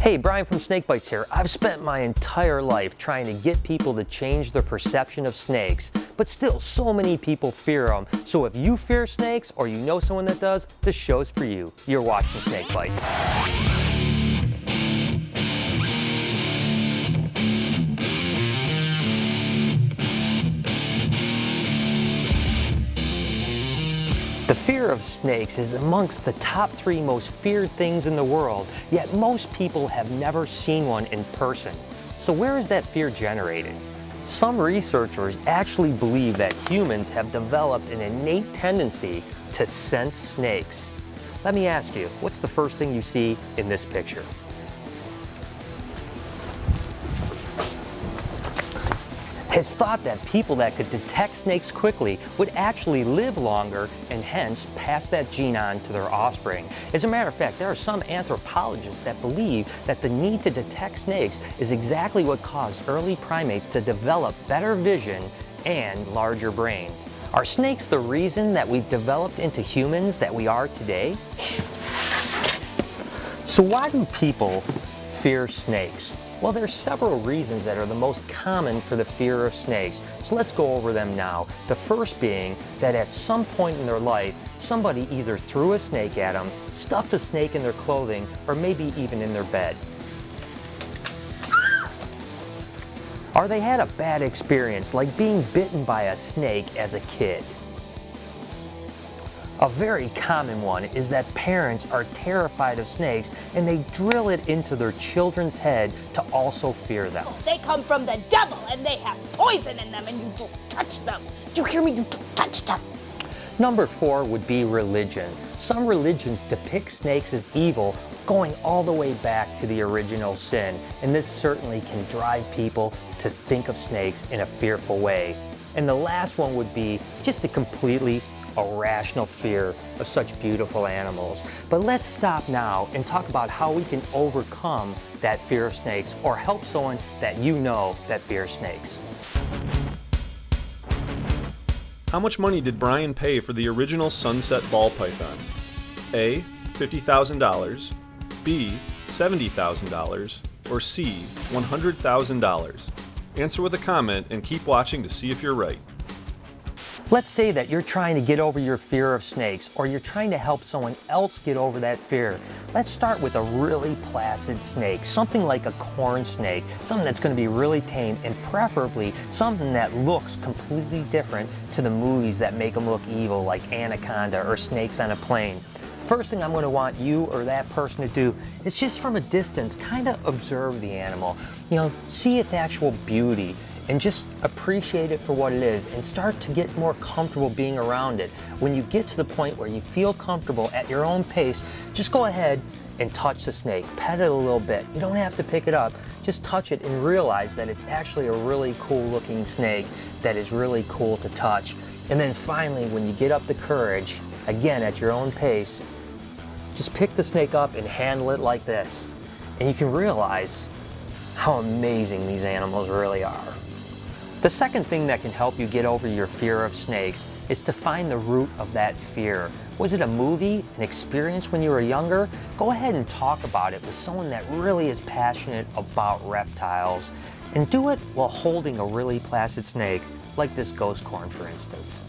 Hey, Brian from SnakeBytes here. I've spent my entire life trying to get people to change their perception of snakes, but still so many people fear them. So if you fear snakes or you know someone that does, this show's for you. You're watching SnakeBytes. The fear of snakes is amongst the top 3 most feared things in the world, yet most people have never seen one in person. So where is that fear generated? Some researchers actually believe that humans have developed an innate tendency to sense snakes. Let me ask you, what's the first thing you see in this picture? It's thought that people that could detect snakes quickly would actually live longer and hence pass that gene on to their offspring. As a matter of fact, there are some anthropologists that believe that the need to detect snakes is exactly what caused early primates to develop better vision and larger brains. Are snakes the reason that we've developed into humans that we are today? So why do people fear snakes? Well, there's several reasons that are the most common for the fear of snakes, so let's go over them now. The first being that at some point in their life, somebody either threw a snake at them, stuffed a snake in their clothing, or maybe even in their bed. Or they had a bad experience, like being bitten by a snake as a kid. A very common one is that parents are terrified of snakes and they drill it into their children's head to also fear them. They come from the devil and they have poison in them and you don't touch them. Do you hear me? You don't touch them. Number 4 would be religion. Some religions depict snakes as evil, going all the way back to the original sin, and this certainly can drive people to think of snakes in a fearful way. And the last one would be just a completely irrational fear of such beautiful animals. But let's stop now and talk about how we can overcome that fear of snakes or help someone that you know that fears snakes. How much money did Brian pay for the original sunset ball python? A, $50,000, B, $70,000, or C, $100,000? Answer with a comment and keep watching to see if you're right. Let's say that you're trying to get over your fear of snakes or you're trying to help someone else get over that fear. Let's start with a really placid snake, something like a corn snake, something that's going to be really tame and preferably something that looks completely different to the movies that make them look evil like Anaconda or Snakes on a Plane. First thing I'm going to want you or that person to do is just from a distance kind of observe the animal, see its actual beauty, and just appreciate it for what it is and start to get more comfortable being around it. When you get to the point where you feel comfortable at your own pace, just go ahead and touch the snake, pet it a little bit. You don't have to pick it up, just touch it and realize that it's actually a really cool looking snake that is really cool to touch. And then finally, when you get up the courage, again at your own pace, just pick the snake up and handle it like this. And you can realize how amazing these animals really are. The second thing that can help you get over your fear of snakes is to find the root of that fear. Was it a movie, an experience when you were younger? Go ahead and talk about it with someone that really is passionate about reptiles. And do it while holding a really placid snake, like this ghost corn for instance.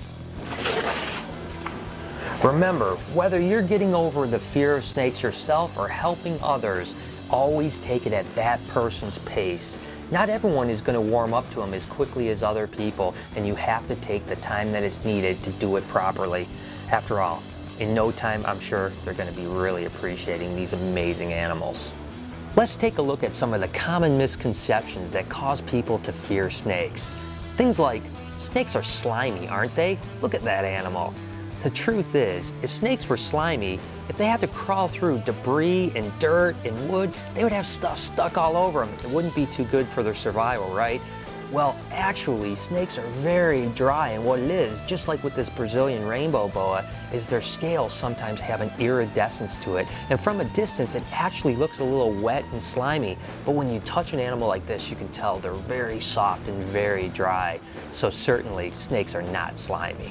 Remember, whether you're getting over the fear of snakes yourself or helping others, always take it at that person's pace. Not everyone is going to warm up to them as quickly as other people, and you have to take the time that is needed to do it properly. After all, in no time, I'm sure they're going to be really appreciating these amazing animals. Let's take a look at some of the common misconceptions that cause people to fear snakes. Things like, snakes are slimy, aren't they? Look at that animal. The truth is, if snakes were slimy, if they had to crawl through debris and dirt and wood, they would have stuff stuck all over them. It wouldn't be too good for their survival, right? Well, actually, snakes are very dry, and what it is, just like with this Brazilian rainbow boa, is their scales sometimes have an iridescence to it, and from a distance it actually looks a little wet and slimy, but when you touch an animal like this, you can tell they're very soft and very dry, so certainly snakes are not slimy.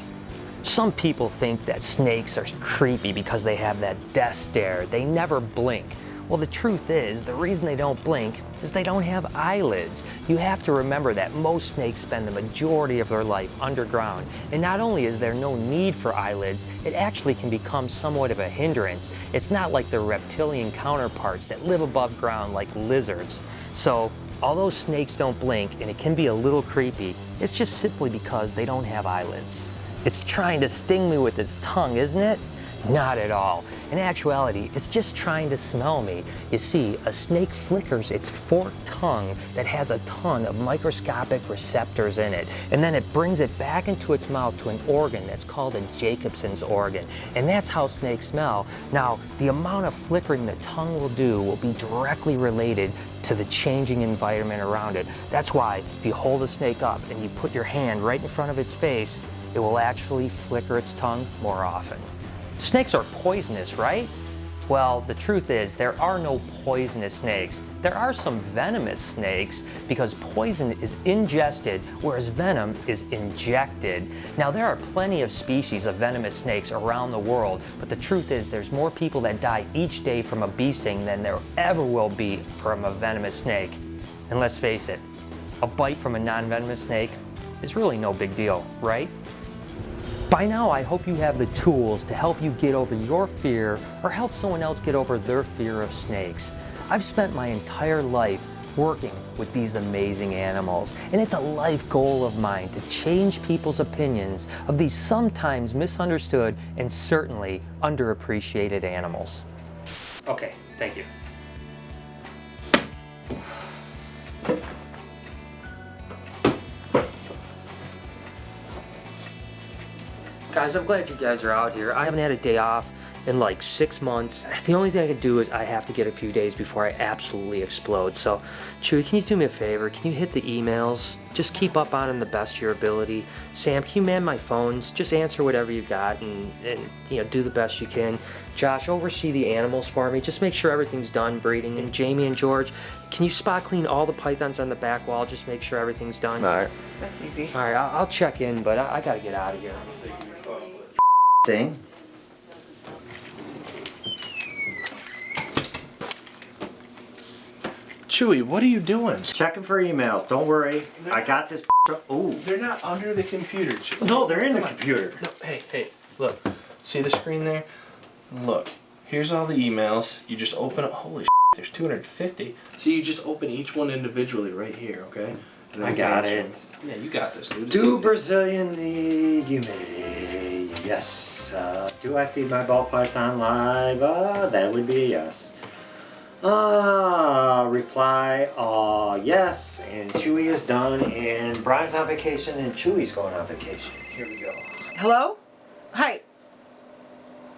Some people think that snakes are creepy because they have that death stare. They never blink. Well, the truth is, the reason they don't blink is they don't have eyelids. You have to remember that most snakes spend the majority of their life underground. And not only is there no need for eyelids, it actually can become somewhat of a hindrance. It's not like their reptilian counterparts that live above ground like lizards. So, although snakes don't blink and it can be a little creepy, it's just simply because they don't have eyelids. It's trying to sting me with its tongue, isn't it? Not at all. In actuality, it's just trying to smell me. You see, a snake flickers its forked tongue that has a ton of microscopic receptors in it, and then it brings it back into its mouth to an organ that's called a Jacobson's organ, and that's how snakes smell. Now, the amount of flickering the tongue will do will be directly related to the changing environment around it. That's why if you hold a snake up and you put your hand right in front of its face, it will actually flicker its tongue more often. Snakes are poisonous, right? Well, the truth is there are no poisonous snakes. There are some venomous snakes because poison is ingested, whereas venom is injected. Now, there are plenty of species of venomous snakes around the world, but the truth is there's more people that die each day from a bee sting than there ever will be from a venomous snake. And let's face it, a bite from a non-venomous snake is really no big deal, right? By now, I hope you have the tools to help you get over your fear or help someone else get over their fear of snakes. I've spent my entire life working with these amazing animals, and it's a life goal of mine to change people's opinions of these sometimes misunderstood and certainly underappreciated animals. Okay, thank you. Guys, I'm glad you guys are out here. I haven't had a day off in like 6 months. The only thing I can do is I have to get a few days before I absolutely explode. So, Chewy, can you do me a favor? Can you hit the emails? Just keep up on them the best of your ability. Sam, can you man my phones? Just answer whatever you got and you know, do the best you can. Josh, oversee the animals for me. Just make sure everything's done breeding. And Jamie and George, can you spot clean all the pythons on the back wall? Just make sure everything's done. All right. That's easy. All right, I'll check in, but I gotta get out of here. Thing. Chewy, what are you doing? Checking for emails. Don't worry. I got this. Oh. They're not under the computer, Chewy. No, they're in the Come on. computer. No, hey, look. See the screen there? Look. Here's all the emails. You just open it. Holy there's 250. See, you just open each one individually right here, okay? And then I we got can it. answer them. Yeah, you got this, dude. Do Brazilian need humidity? Yes. Do I feed my ball python live? That would be a yes. Reply, yes, and Chewy is done, and Brian's on vacation, and Chewy's going on vacation. Here we go. Hello? Hi.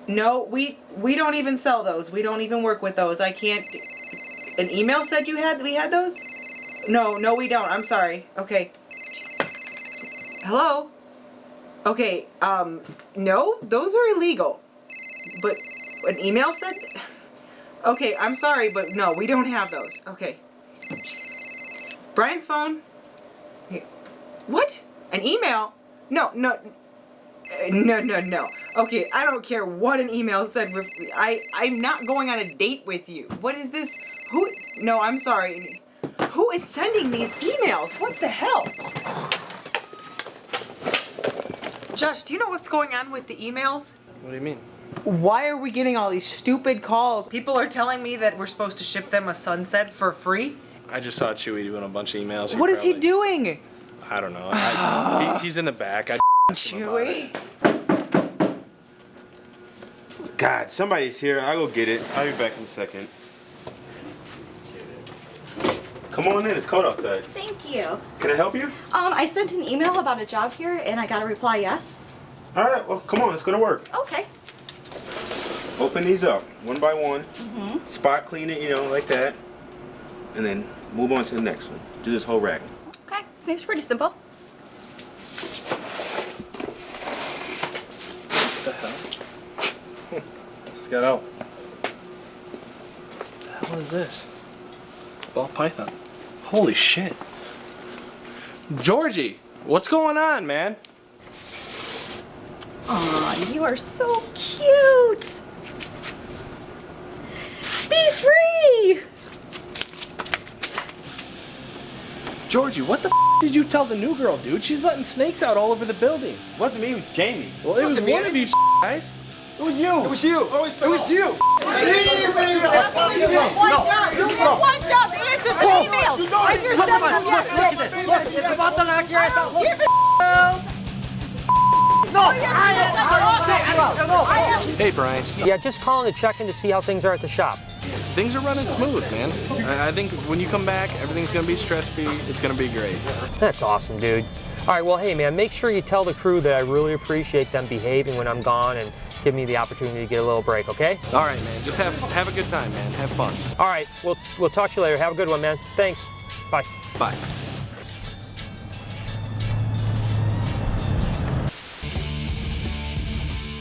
No, we don't even sell those. We don't even work with those. I can't. An email said we had those? No, we don't. I'm sorry. Okay. Hello? Okay, no, those are illegal. But an email said? Okay, I'm sorry, but no, we don't have those. Okay. Brian's phone? What? An email? No. Okay, I don't care what an email said. I'm not going on a date with you. What is this? Who? No, I'm sorry. Who is sending these emails? What the hell? Josh, do you know what's going on with the emails? What do you mean? Why are we getting all these stupid calls? People are telling me that we're supposed to ship them a sunset for free. I just saw Chewy doing a bunch of emails. What is he doing? I don't know. He's in the back. Chewy. God, somebody's here. I'll go get it. I'll be back in a second. Come on in. It's cold outside. Thank you. Can I help you? I sent an email about a job here and I got a reply yes. All right. Well, come on. Let's go to work. Okay. Open these up one by one. Spot clean it, like that. And then move on to the next one. Do this whole rack. Okay. Seems pretty simple. What the hell? Just got out. What the hell is this? Ball python. Holy shit. Georgie, what's going on, man? Aw, you are so cute. Be free! Georgie, what the did you tell the new girl, dude? She's letting snakes out all over the building. It wasn't me, it was Jamie. Well, it was Wasn't me, one of you guys. It was you. It was you. Oh, It was you. You have one job. Answer some emails. And you're sending them Look at this. Look, it's about to knock your ass out. Look. Hey, Brian. Yeah, just calling to check in to see how things are at the shop. Things are running smooth, man. I think when you come back, everything's gonna be stress-free. It's gonna be great. That's awesome, dude. All right, well, hey, man, make sure you tell the crew that I really appreciate them behaving when I'm gone and give me the opportunity to get a little break, okay? All right, man. Just have a good time, man. Have fun. All right, we'll talk to you later. Have a good one, man. Thanks. Bye. Bye.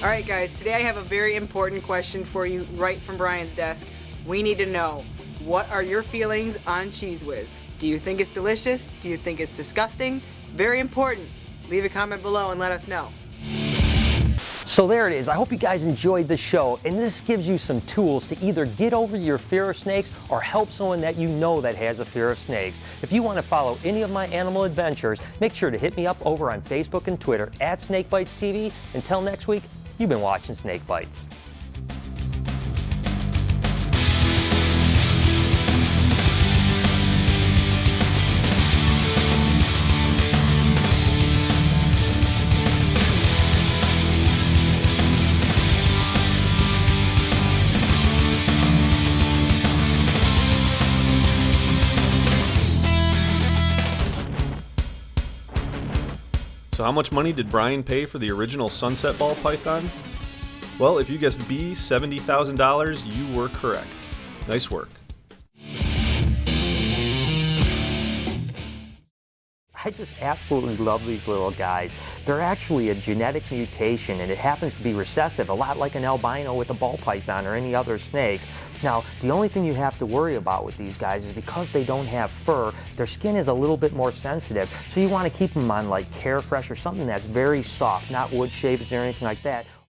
All right, guys, today I have a very important question for you right from Brian's desk. We need to know, what are your feelings on Cheese Whiz? Do you think it's delicious? Do you think it's disgusting? Very important. Leave a comment below and let us know. So there it is. I hope you guys enjoyed the show, and this gives you some tools to either get over your fear of snakes or help someone that you know that has a fear of snakes. If you want to follow any of my animal adventures, make sure to hit me up over on Facebook and Twitter at SnakeBytesTV. Until next week, you've been watching Snake Bites. So how much money did Brian pay for the original sunset ball python? Well, if you guessed B, $70,000, you were correct. Nice work. I just absolutely love these little guys. They're actually a genetic mutation, and it happens to be recessive, a lot like an albino with a ball python or any other snake. Now, the only thing you have to worry about with these guys is because they don't have fur, their skin is a little bit more sensitive, so you want to keep them on like Carefresh or something that's very soft, not wood shavings or anything like that.